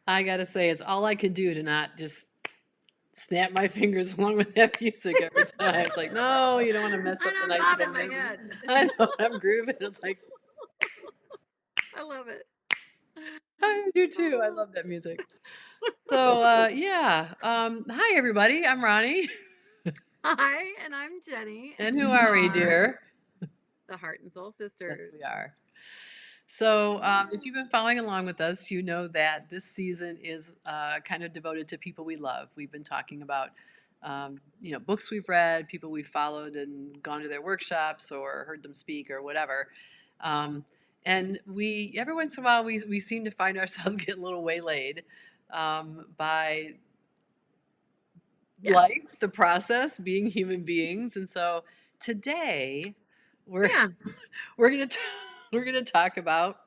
I gotta say, it's all I could do to not just snap my fingers along with that music every time. It's like, no, you don't want to mess up And the I'm nice little bobbing my music. head. I know, I'm grooving. It's like, I love it. I do too. I love that music. So, yeah. Hi, everybody. I'm Ronnie. Hi, and I'm Jenny. And who are we, dear? The Heart and Soul Yes, we Sisters. are. So, if you've been following along with us, you know that this season is kind of devoted to people we love. We've been talking about, books we've read, people we've followed and gone to their workshops or heard them speak or whatever. And we, every once in a while, we seem to find ourselves getting a little waylaid by life, the process, being human beings. And so today, we're Yeah. we're gonna talk about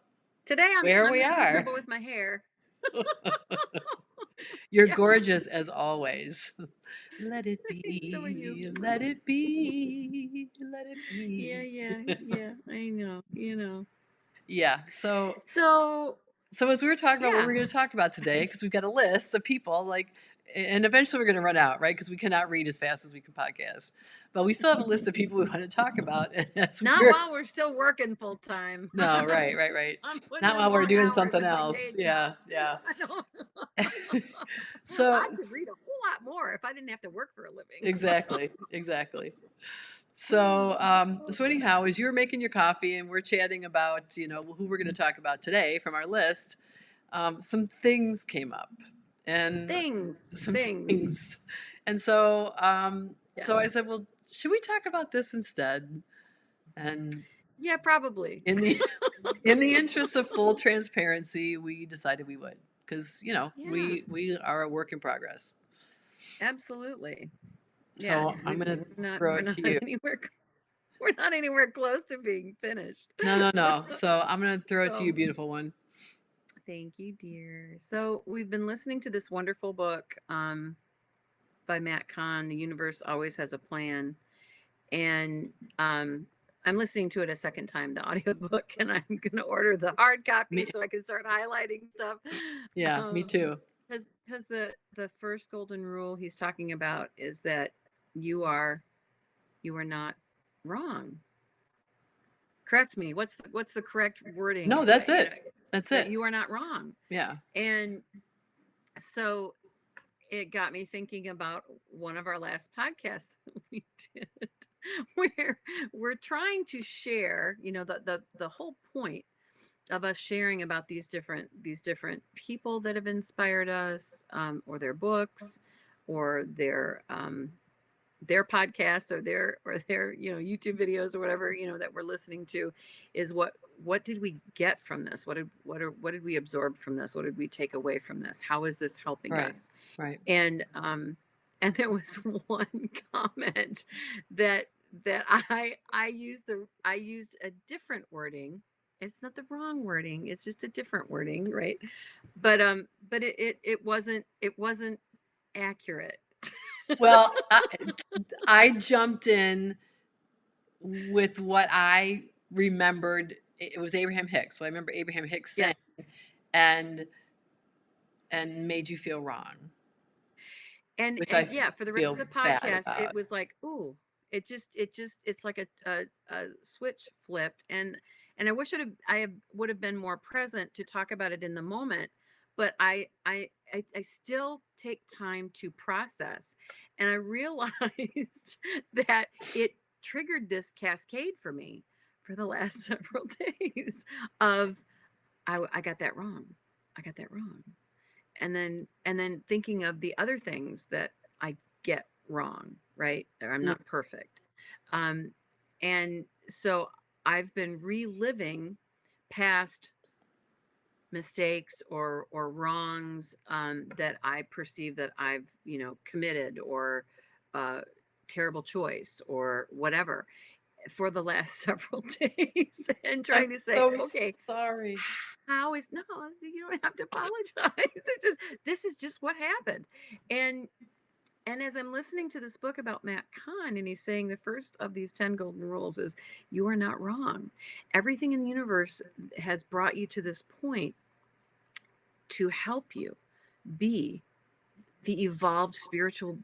Today where I'm we having are. trouble with my hair. You're Yeah. gorgeous as always. Let it So are you. be, let it be, let it Yeah, be. yeah. I know, Yeah. So So, as we were talking about what yeah. we're going to talk about today, because we've got a list of people like, and eventually we're going to run out, right? Because we cannot read as fast as we can podcast. But we still have a list of people we want to talk about, and that's Not weird. while we're still working full time. No, right. I'm putting Not in while we're long doing hours something in my else. day Yeah, job. yeah. I don't. So I could read a whole lot more if I didn't have to work for a living. exactly. So anyhow, as you were making your coffee and we're chatting about, who we're going to talk about today from our list, some things came up and Things. some things. And so, so Yeah. I said, well, should we talk about this instead? And Yeah, probably. in the, in the interest of full transparency, we decided we would, because, Yeah. we are a work in progress. Absolutely. So Yeah. I'm going to We're throw it not to you. anywhere. We're not anywhere close to being finished. No. So I'm going to throw it to you, So, beautiful one. thank you, dear. So we've been listening to this wonderful book by Matt Kahn, The Universe Always Has a Plan. And I'm listening to it a second time, the audiobook, and I'm going to order the hard copy so I can start highlighting stuff. Yeah, me too. Because the first golden rule he's talking about is that you are not wrong. Correct me. What's the correct wording? No, that's it. That's it. You are not wrong. Yeah. And so it got me thinking about one of our last podcasts that we did, where we're trying to share, the whole point of us sharing about these different people that have inspired us, or their books, or their podcasts, or their YouTube videos, or whatever that we're listening to, is what did we get from this? What did we absorb from this? What did we take away from this? How is this helping us? Right. And there was one comment that I used a different wording. It's not the wrong wording. It's just a different wording, right? But it wasn't accurate. Well, I jumped in with what I remembered. It was Abraham Hicks. So I remember Abraham Hicks saying, yes. and made you feel wrong. And yeah, for the rest of the podcast, it was like, ooh, it's like a switch flipped. And I wish I would have been more present to talk about it in the moment, but I still take time to process. And I realized that it triggered this cascade for me for the last several days of, I got that wrong. And then thinking of the other things that I get wrong, right? Or I'm not perfect. And so I've been reliving past mistakes or wrongs that I perceive that I've, committed, or terrible choice or whatever, for the last several days and I'm trying to say, so okay, sorry. how is no, you don't have to apologize. It's just this is just what happened. And and as I'm listening to this book about Matt Kahn, and he's saying the first of these 10 golden rules is you are not wrong. Everything in the universe has brought you to this point to help you be the evolved spiritual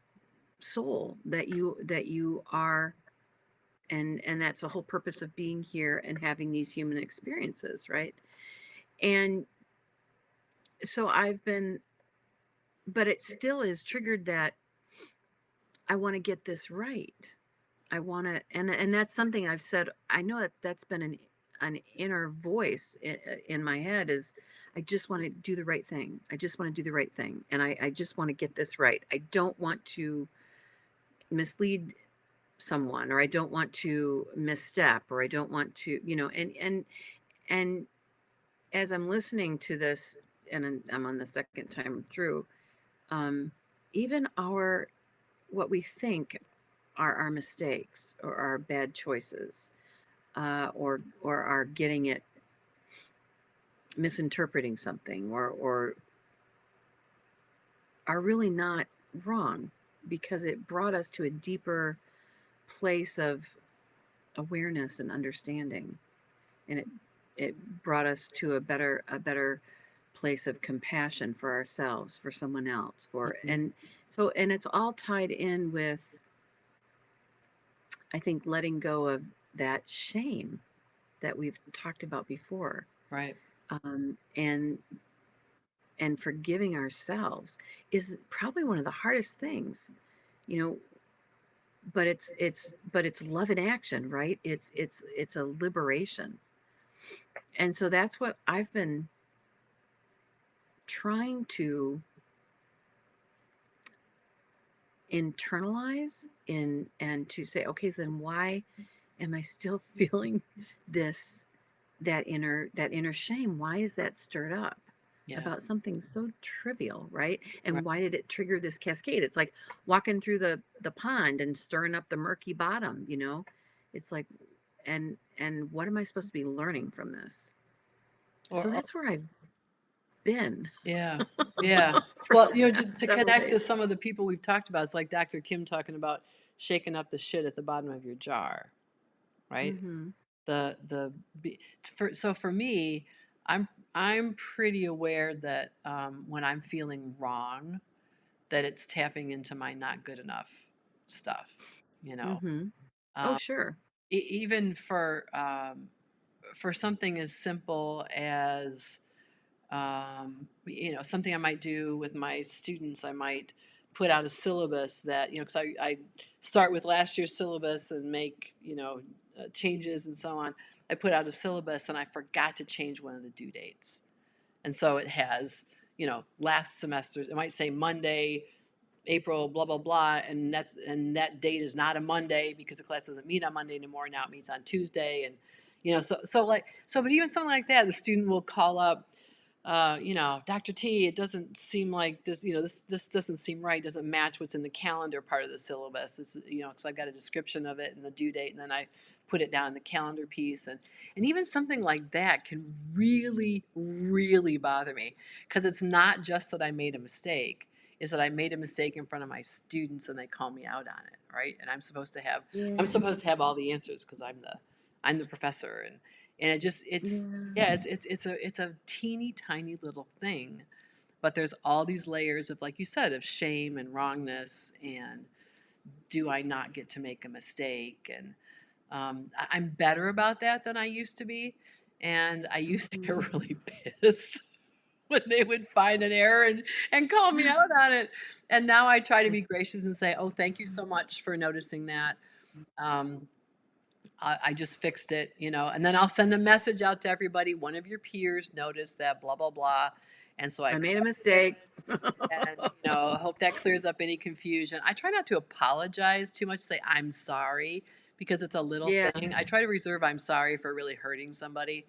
soul that you are, and that's the whole purpose of being here and having these human experiences, right? And so I've been, but it still is triggered that I want to get this right. I want to, and that's something I've said. I know that that's been an inner voice in my head is I just want to do the right thing. I just want to do the right thing. And I just want to get this right. I don't want to mislead someone, or I don't want to misstep, or I don't want to, and as I'm listening to this, and I'm on the second time through, um, even our what we think are our mistakes or our bad choices, or are getting it misinterpreting something, or are really not wrong because it brought us to a deeper place of awareness and understanding, and it brought us to a better place of compassion for ourselves, for someone else, for Mhm. and so and it's all tied in with, I think, letting go of that shame that we've talked about before, Right. and forgiving ourselves is probably one of the hardest things, you know but it's love in action, right? It's a liberation. And so that's what I've been trying to internalize in, and to say, okay, then why am I still feeling this, that inner shame? Why is that stirred up Yeah. about something so trivial, right? Right. And why did it trigger this cascade? It's like walking through the pond and stirring up the murky bottom. It's like, and what am I supposed to be learning from this? So Or that's where I've been yeah. Yeah. for Well, the just last to several connect to days. some of the people we've talked about, it's like Dr. Kim talking about shaking up the shit at the bottom of your jar, right? Mhm. The for me, I'm I'm pretty aware that when I'm feeling wrong, that it's tapping into my not good enough stuff, you know. Mhm. Oh, Um, sure. even for something as simple as something I might do with my students. I might put out a syllabus that, because I start with last year's syllabus and make, changes and so on. I put out a syllabus and I forgot to change one of the due dates. And so it has, last semester's, it might say Monday, April, blah, blah, blah. And that date is not a Monday because the class doesn't meet on Monday anymore. Now it meets on Tuesday. And, but even something like that, the student will call up, Dr. T, it doesn't seem like this, this doesn't seem right, doesn't match what's in the calendar part of the syllabus. It's, because I've got a description of it and the due date, and then I put it down in the calendar piece. And even something like that can really, really bother me because it's not just that I made a mistake, is that I made a mistake in front of my students and they call me out on it, right? And I'm Yeah. supposed to have all the answers because I'm the professor. And it's Yeah. yeah, it's a teeny tiny little thing, but there's all these layers of, like you said, of shame and wrongness, and do I not get to make a mistake? And I'm better about that than I used to be, and I used to Mhm. get really pissed when they would find an error and call me out on it. And now I try to be gracious and say, "Oh, thank you so much for noticing that. Um, I just fixed it, and then I'll send a message out to everybody. One of your peers noticed that, blah, blah, blah. And so I I made a corrected it. mistake. And, I hope that clears up any confusion. I try not to apologize too much, say I'm sorry, because it's a little Yeah, thing. I try to reserve I'm sorry for really hurting somebody,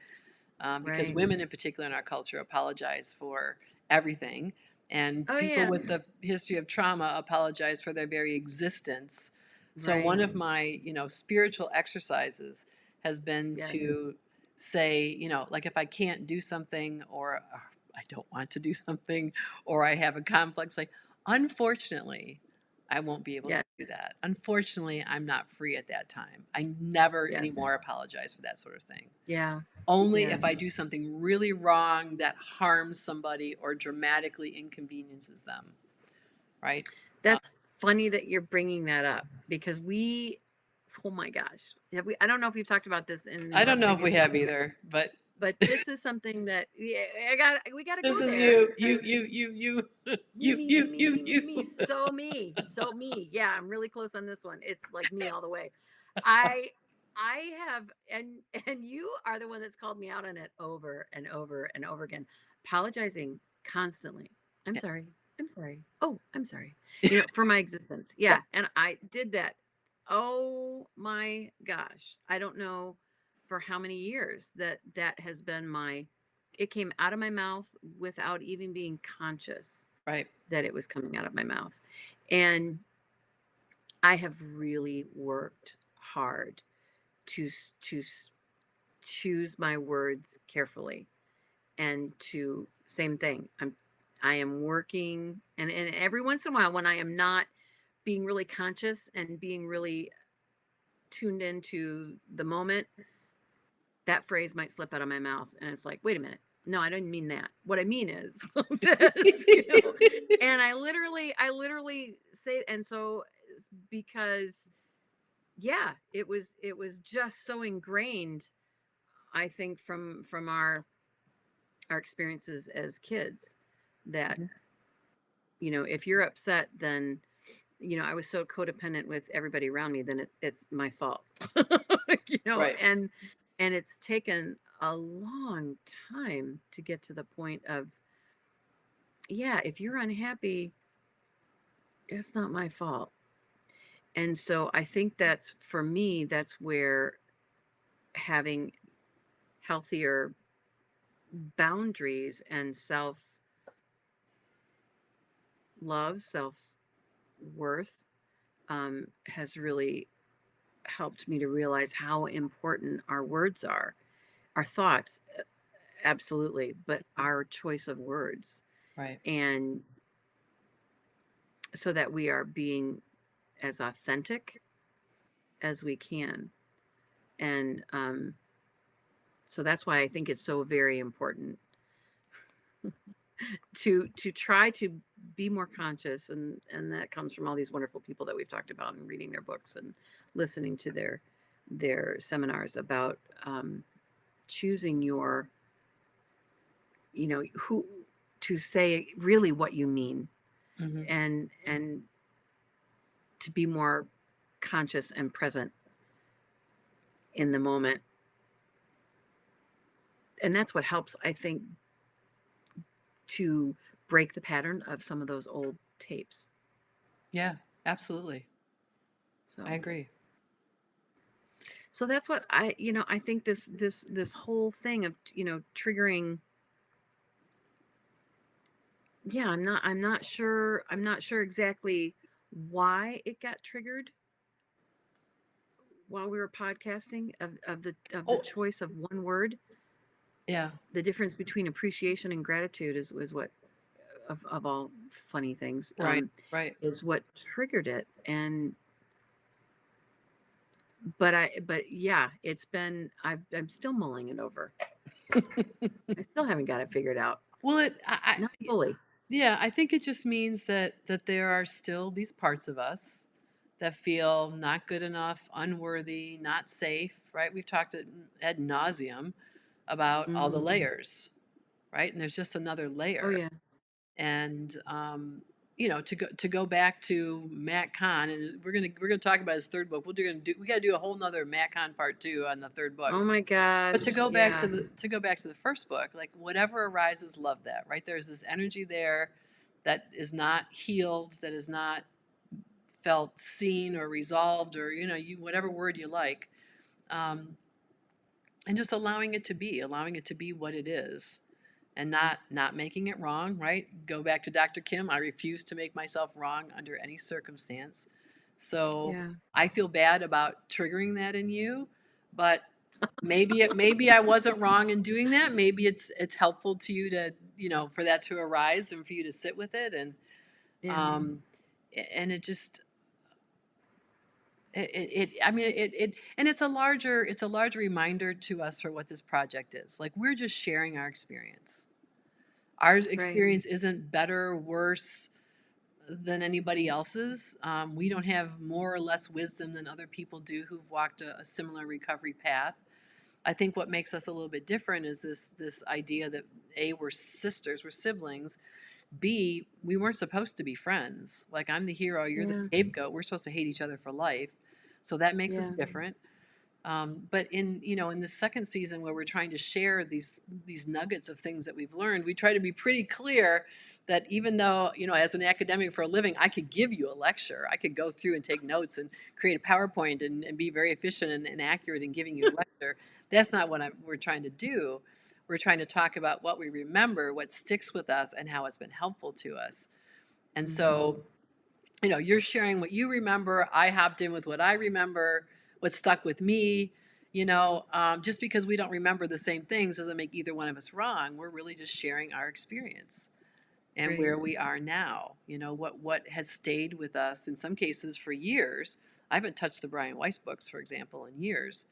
because right. women in particular in our culture apologize for everything. And Oh, people yeah. with the history of trauma apologize for their very existence. So one Right. of my, spiritual exercises has been Yes. to say, like if I can't do something or I don't want to do something or I have a complex, like, unfortunately, I won't be able to Yes. do that. Unfortunately, I'm not free at that time. I never Yes. anymore apologize for that sort of thing. Yeah. Only Yeah. if I do something really wrong that harms somebody or dramatically inconveniences them, right? Uh, That's funny that you're bringing that up because oh my gosh. I don't know if we've talked about this I in don't know if we previous have podcasts, either, but but this is something that, yeah, we got to this go is there you, because you, me, so me, so me. Yeah, I'm really close on this one. It's like me all the way. I I have, and you are the one that's called me out on it over and over and over again, apologizing constantly. I'm sorry. I'm sorry. Oh, I'm sorry. For my existence. Yeah, Yeah, and I did that. Oh my gosh. I don't know for how many years that has been my, it came out of my mouth without even being conscious right, that it was coming out of my mouth. And I have really worked hard to choose my words carefully and to same thing. I am working, and every once in a while when I am not being really conscious and being really tuned into the moment, that phrase might slip out of my mouth and it's like, wait a minute. No, I didn't mean that. What I mean is this. And I literally say, and so because yeah, it was just so ingrained, I think from our experiences as kids that, Mhm. if you're upset, then, I was so codependent with everybody around me, then it's my fault. Right, And it's taken a long time to get to the point of, yeah, if you're unhappy, it's not my fault. And so I think that's, for me, that's where having healthier boundaries and self love, self worth, has really helped me to realize how important our words are, our thoughts, absolutely, but our choice of words. right. And so that we are being as authentic as we can. And so that's why I think it's so very important to try to be more conscious, and that comes from all these wonderful people that we've talked about and reading their books and listening to their seminars about, choosing your, who to say really what you mean, Hmm. and to be more conscious and present in the moment. And that's what helps, I think, to break the pattern of some of those old tapes. Yeah, absolutely. I So agree. so that's what I think this whole thing of, triggering, yeah, I'm not sure exactly why it got triggered while we were podcasting, of the Oh, choice of one word. yeah, The difference between appreciation and gratitude is what, of all funny things, right, right. is what triggered it. And but yeah, I'm still mulling it over. I still haven't got it figured out. Well, Not fully. yeah, I think it just means that there are still these parts of us that feel not good enough, unworthy, not safe, right? We've talked ad nauseum about all the Mhm. layers, right? And there's just another Oh, layer. yeah. And to go back to Matt Kahn, and we're gonna talk about his third book. We got to do a whole nother Matt Kahn part two on the third book. Oh my But to gosh, go back to yeah. the first book, like whatever arises, love that, right? There's this energy there that is not healed, that is not felt seen or resolved, or you whatever word you like, um, and just allowing it to be what it is, and not making it wrong, right? Go back to Dr. Kim. I refuse to make myself wrong under any circumstance. So Yeah. I feel bad about triggering that in you, but maybe I wasn't wrong in doing that. Maybe it's helpful to you to, for that to arise and for you to sit with it. Yeah. Um and it just I mean it and it's a larger reminder to us for what this project is. Like, we're just sharing our experience. Our Right. experience isn't better, worse than anybody else's. We don't have more or less wisdom than other people do who've walked a similar recovery path. I think what makes us a little bit different is this idea that A, we're sisters, we're siblings. B, we weren't supposed to be friends. Like, I'm the hero, you're the Yeah. scapegoat. We're supposed to hate each other for life. So that makes us Yeah. different. But in the second season, where we're trying to share these nuggets of things that we've learned, we try to be pretty clear that, even though, as an academic for a living, I could give you a lecture, I could go through and take notes and create a PowerPoint and be very efficient and accurate in giving you a lecture. That's not what we're trying to do. We're trying to talk about what we remember, what sticks with us, and how it's been helpful to us. And Hmm. so, you're sharing what you remember. I hopped in with what I remember, what stuck with me. Just because we don't remember the same things doesn't make either one of us wrong. We're really just sharing our experience and Right. where we are now. What has stayed with us in some cases for years. I haven't touched the Brian Weiss books, for example, in years.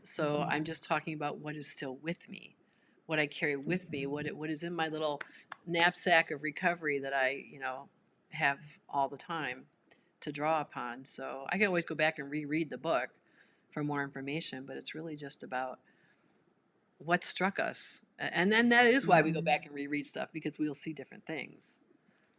So Hmm. I'm just talking about what is still with me, what I carry with me, what is in my little knapsack of recovery that I, have all the time to draw upon. So I can always go back and reread the book for more information, but it's really just about what struck us. And then that is why we go Hmm. back and reread stuff, because we'll see different things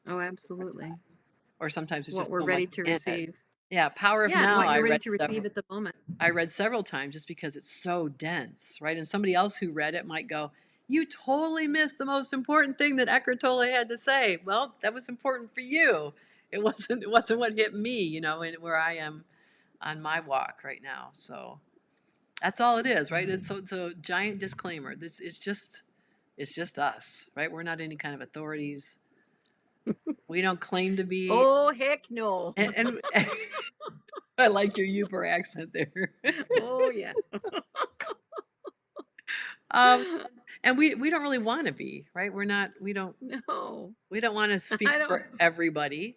Oh, different absolutely. times. Or sometimes it's What just we're so much ready to in it. receive. Yeah, Power of Yeah, and Now what I you're ready read to several receive at the moment. I read several times just because it's so dense, right? And somebody else who read it might go, "You totally missed the most important thing that Eckhart Tolle had to say." Well, that was important for you. It wasn't what hit me, and where I am on my walk right now. So that's all it is, right? It's a giant disclaimer. This is just it's just us, right? We're not any kind of authorities. We don't claim to be. Oh, heck no. And I like your Uber accent there. Oh, yeah. Um, and we don't really want to be, right? No, We don't want to speak I don't. for everybody.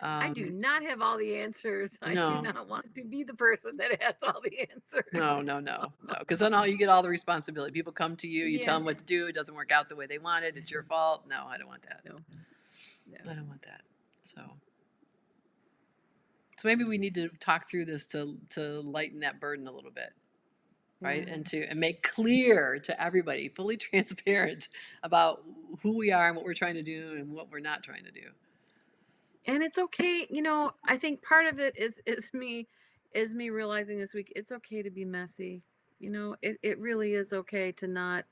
I do Um, not have all the answers. I do no, not want to be the person that has all the no, answers. no, no, no, because then you get all the responsibility. People come to you, you tell Yeah. them what to do. It doesn't work out the way they wanted. It's your fault. No, I don't want that. No, no. I don't want that. So maybe we need to talk through this to lighten that burden a little bit, right? Yeah. And make clear to everybody, fully transparent about who we are and what we're trying to do and what we're not trying to do. And it's okay, I think part of it is me realizing this week it's okay to be messy. It really is okay to not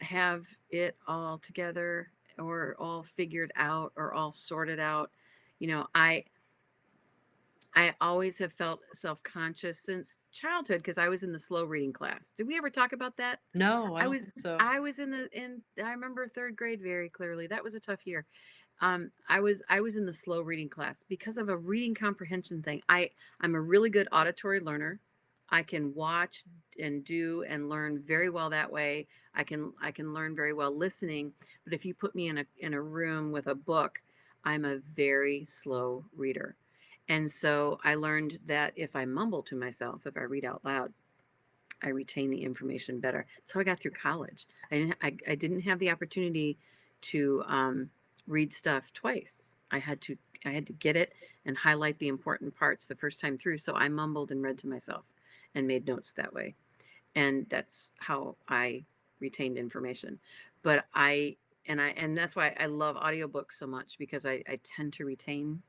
have it all together or all figured out or all sorted out. You know, I I always have felt self-conscious since childhood because I was in the slow reading class. Did we ever talk about that? No, I I don't was think so. I was in I remember 3rd grade very clearly. That was a tough year. I was in the slow reading class because of a reading comprehension thing. I'm a really good auditory learner. I can watch and do and learn very well that way. I can learn very well listening, but if you put me in a room with a book, I'm a very slow reader. And so I learned that if I mumble to myself, if I read out loud, I retain the information better. That's how I got through college. I didn't have the opportunity to read stuff twice. I had to get it and highlight the important parts the first time through. So I mumbled and read to myself and made notes that way. And that's how I retained information. But and that's why I love audiobooks so much because I tend to retain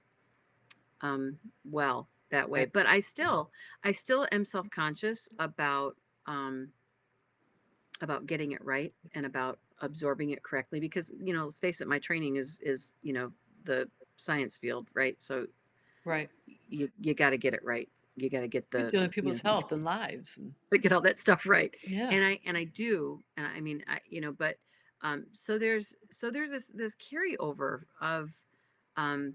well that way. Right. But I still am self-conscious about getting it right and about absorbing it correctly because let's face it, my training is the science field, right? So Right. you got to get it right. You got to get You're the dealing with people's get, health and lives. And get all that stuff right. yeah. And I do, and I mean but so there's this carryover of um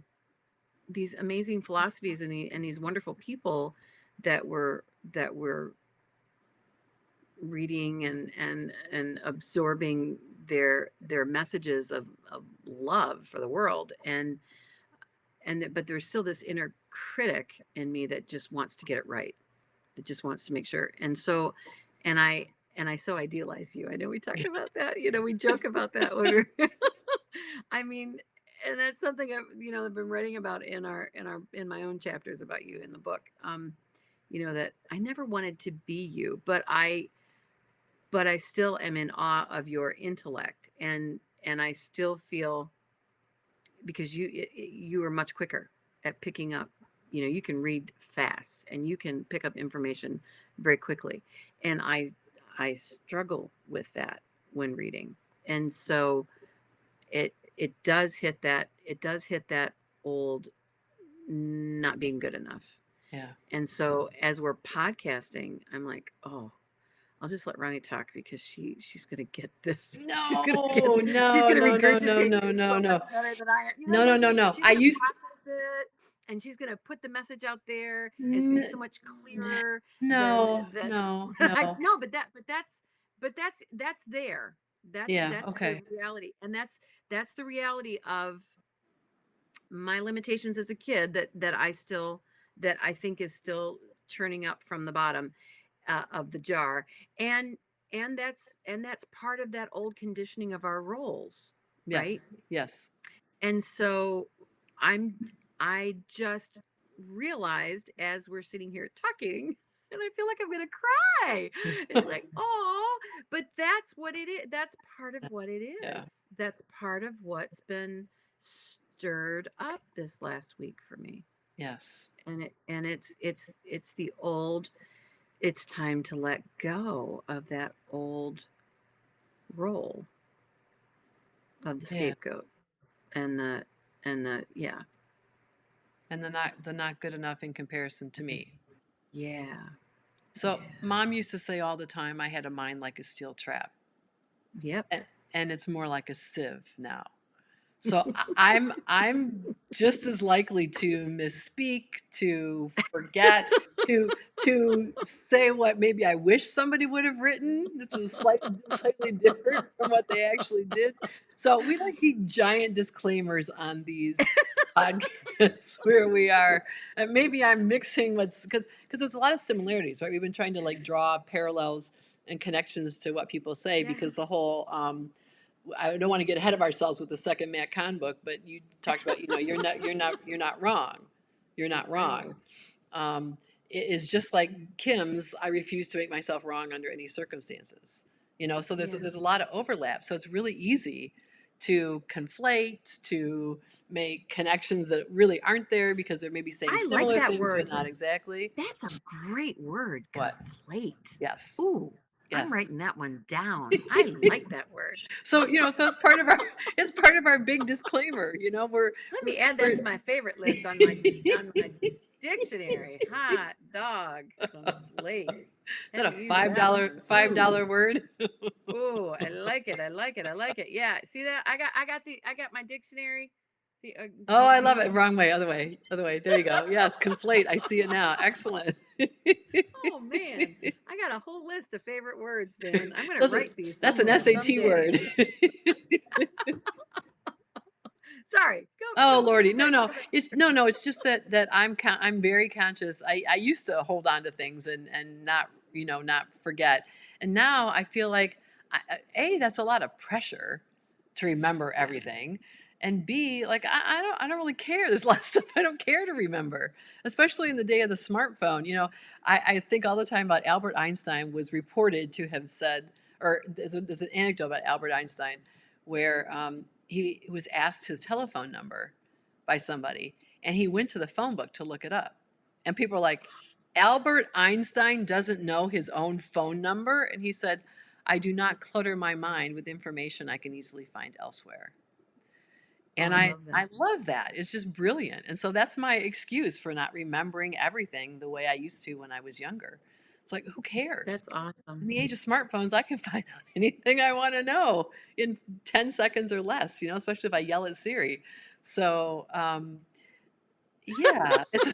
these amazing philosophies and these wonderful people that were reading and absorbing their messages of love for the world, but there's still this inner critic in me that just wants to get it right, that just wants to make sure. And I so idealize you. I know we talked about that. We joke about that when we're I mean, and that's something I've been writing about in my own chapters about you in the book. That I never wanted to be you, but I still am in awe of your intellect, and I still feel, because you are much quicker at picking up. You can read fast and you can pick up information very quickly, and I struggle with that when reading. And so it does hit that old not being good enough. Yeah. And so as we're podcasting, I'm like, oh, I'll just let Ronnie talk, because she's gonna get this. She's No, gonna she's no, gonna no, no, no, regurgitate no, this no, so much no, better than I am. You know no, what no, I no, mean? no. She's gonna process it, and she's gonna put the message out there, and it's gonna be so much clearer No, than no, I no. no, but that's there. That's Yeah. that's the Okay. reality, and that's the reality of my limitations as a kid, that I think is still churning up from the bottom of the jar, and that's part of that old conditioning of our roles, right? Yes. Yes. And so I just realized, as we're sitting here talking, and I feel like I'm gonna cry. It's like, oh, but that's what it is. That's part of what it Yeah. is. That's part of what's been stirred up this last week for me. Yes. And it's the old. It's time to let go of that old role of the Yeah. scapegoat, and the yeah. And the not good enough in comparison to me. Yeah. So Yeah. mom used to say all the time, I had a mind like a steel trap. Yep. And it's more like a sieve now. So I'm just as likely to misspeak, to forget, to say what maybe I wish somebody would have written. This is slightly different from what they actually did. So we like the giant disclaimers on these podcasts where we are. And maybe I'm mixing because there's a lot of similarities, right? We've been trying to like draw parallels and connections to what people say, Yeah. because the whole I don't want to get ahead of ourselves with the second Matt Kahn book, but you talked about, you're not wrong. You're not wrong. No. It is just like Kim's, I refuse to make myself wrong under any circumstances. So there's, Yeah. there's a lot of overlap. So it's really easy to conflate, to make connections that really aren't there because they're maybe saying I like similar that things, but word. not exactly. That's a great word, What? conflate. Yes. Ooh, I'm Yes. writing that one down. I like that word. So it's part of our big disclaimer. Let we're, me add that we're to my favorite list on my dictionary. Hot dog, conflate. Is that Had a to use five that dollar one. five Ooh. dollar word? Ooh, I like it. I like it. I like it. Yeah. See that? I got my dictionary. See, Oh, you I see love what it. I'm Wrong way, other way, other way. There you go. Yes, conflate. I see it now. Excellent. Oh man, I got a whole list of favorite words, man. I'm gonna Listen, write these that's an somewhere SAT someday. word. Sorry, Oh go Lordy, no, back no, to the. it's no, no. It's just that I'm very conscious. I used to hold on to things and not forget, and now I feel like that's a lot of pressure to remember Yeah. everything, and B, like I don't really care. There's a lot of stuff I don't care to remember, especially in the day of the smartphone. I think all the time about Albert Einstein was reported to have said, or there's an anecdote about Albert Einstein where he was asked his telephone number by somebody, and he went to the phone book to look it up. And people were like, Albert Einstein doesn't know his own phone number? And he said, I do not clutter my mind with information I can easily find elsewhere. Oh, And I I, love that. I love that. It's just brilliant. And so that's my excuse for not remembering everything the way I used to when I was younger. It's like, who cares? That's awesome. In the age of smartphones, I can find out anything I want to know in 10 seconds or less, especially if I yell at Siri. So Yeah, it's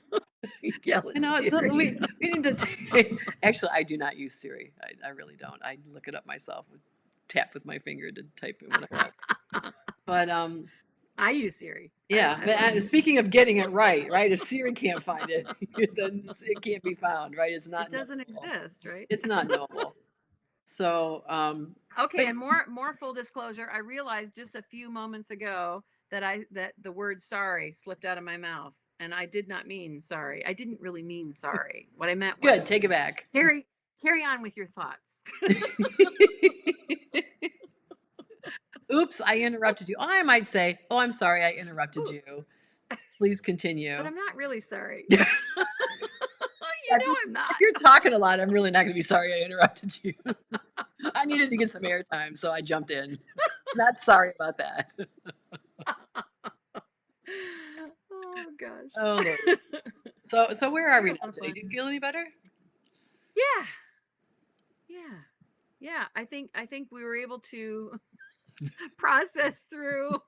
Yell you at know, Siri. we need to take actually, I do not use Siri. I really don't. I look it up myself, tap with my finger to type in what I want. But, I use Siri. yeah, I but, love Siri. speaking of getting it right, right? If Siri can't find it, then it can't be found, right? It's It not doesn't knowable. exist, right? It's not knowable. So, Okay, but and more full disclosure, I realized just a few moments ago that the word sorry slipped out of my mouth, and I did not mean sorry. I didn't really mean sorry. What I meant good, take was it back. carry carry on with your thoughts. Oops, I interrupted you. I might say, "Oh, I'm sorry I interrupted Oops. you. Please But continue." I'm not really sorry. Yeah, You know I'm if not. you're talking a lot, I'm really not gonna be sorry I interrupted you. I needed to get some airtime, so I jumped in. Not sorry about that. Oh Oh, gosh. Lord. So where are You're we a now, lot of Jenny? Do you fun. feel any better? Yeah. Yeah. Yeah. I think we were able to process through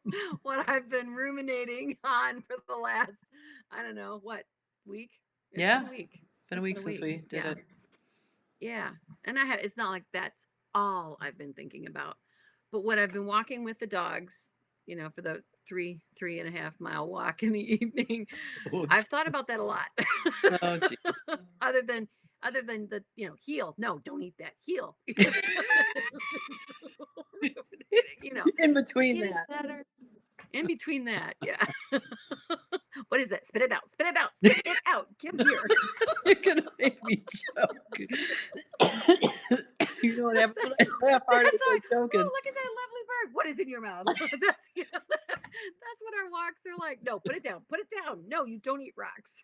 what I've been ruminating on for the last, I don't know, what, week? It's been Yeah, a week. it's It's been a been week a since week. we did Yeah. it. Yeah. And I have, it's not like that's all I've been thinking about. But what I've been walking with the dogs, for the 3.5 mile walk in the evening, Oops. I've thought about that a lot. Oh, jeez. other than other than the, heel. No, don't eat that. Heel. Ruminating, In between getting that. better. In between that, yeah. What is that? Spit it out. Spit it out. Spit it out. Come here. You're gonna make me joke. You know what happens when That's I laugh hard, I that's how start joking. look at that lovely bird. What is in your mouth? That's what our walks are like. No, put it down. Put it down. No, you don't eat rocks.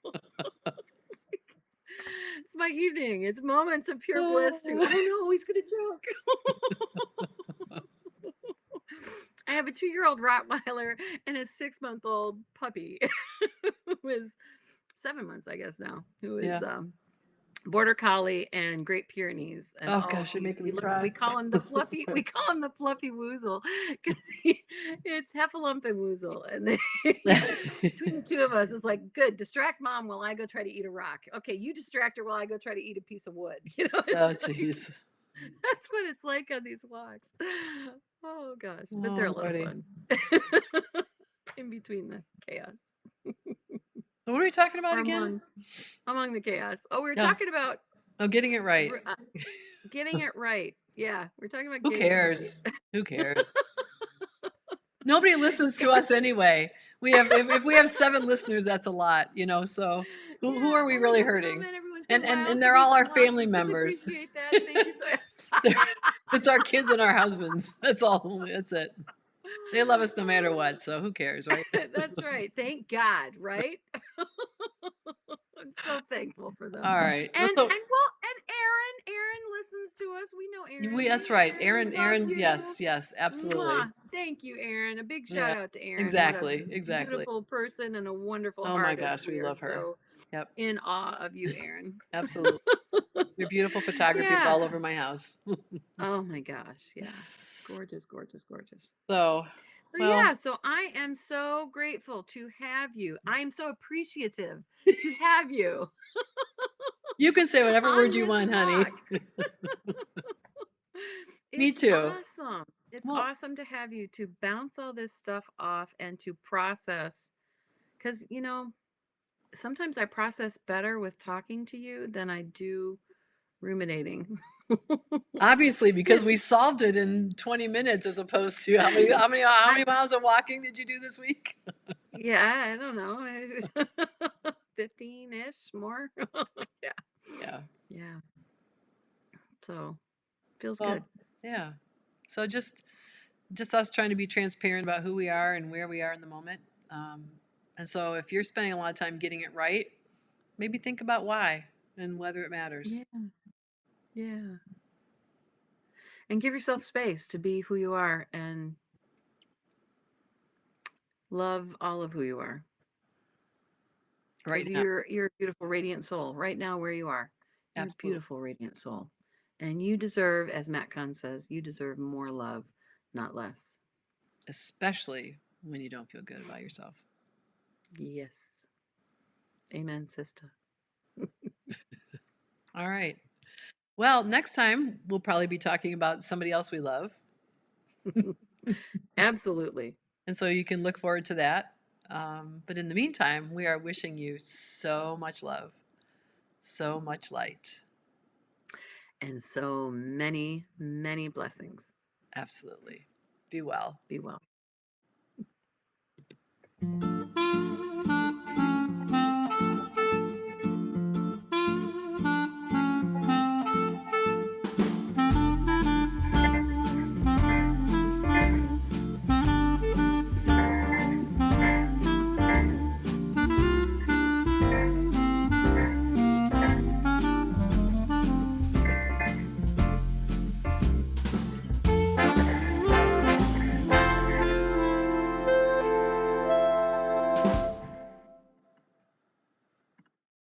It's like it's my evening. It's moments of pure bliss too. Oh no, he's gonna choke. I have a 2-year-old Rottweiler and a 6-month-old puppy who is 7 months, I guess now, who is Yeah. Border Collie and Great Pyrenees, and Oh gosh, you're making me we cry. call him the fluffy woozle because it's Heffalump and Woozle, and between the two of us, it's like good. Distract mom while I go try to eat a rock. Okay, you distract her while I go try to eat a piece of wood. It's Oh, like jeez. that's what it's like on these walks. Oh gosh, but they're a Oh, lot of buddy. fun. In between the chaos, So what are we talking about or again? among the chaos. Oh, we were Oh, talking about oh, getting it right. getting it right. Yeah, we're talking about Who getting it right. cares? Who cares? Nobody listens to us anyway. We have if we have 7 listeners, that's a lot, so who Yeah, are we only really one hurting? comment every once in a while, And so they're all our family really members. appreciate that. Thank you so They're it's our kids and our husbands. That's all. That's it. They love us no matter what, so who cares, right? That's right. Thank God, right? I'm so thankful for them. All right. And So well, and Aaron listens to us. We know Aaron. Hey that's right. Aaron, we love Aaron, you. yes, yes, absolutely. Mwah. Thank you, Aaron. A big shout Yeah. out to Aaron. What a Exactly. Exactly. beautiful person and a wonderful Oh my artist. gosh, we We are love her. so Yep. in awe of you, Aaron. Absolutely. Your beautiful photography is Yeah. all over my house. Oh my gosh. Yeah. Gorgeous, gorgeous, gorgeous. So, So well, yeah, so I am so grateful to have you. I am so appreciative to have you you can say whatever on word you this want, honey. walk. Me It's too. awesome. It's Well, awesome to have you to bounce all this stuff off and to process. Because, sometimes I process better with talking to you than I do ruminating. obviously, because Yeah, we solved it in 20 minutes as opposed to how many miles of walking did you do this week? yeah, I don't know. 15-ish more. Yeah. Yeah. Yeah. So feels Well, good. yeah. So just us trying to be transparent about who we are and where we are in the moment. Um, and so if you're spending a lot of time getting it right, maybe think about why and whether it matters. Yeah. Yeah. And give yourself space to be who you are and love all of who you are. Right Because now. you're a beautiful, radiant soul right now where you are. You're a Absolutely. beautiful, radiant soul. And you deserve, as Matt Kahn says, you deserve more love, not less. Especially when you don't feel good about yourself. Yes. Amen, sister. All right. Well, next time we'll probably be talking about somebody else we love. Absolutely. And so you can look forward to that. But in the meantime, we are wishing you so much love, so much light. And so many, many blessings. Absolutely. Be well. Be well.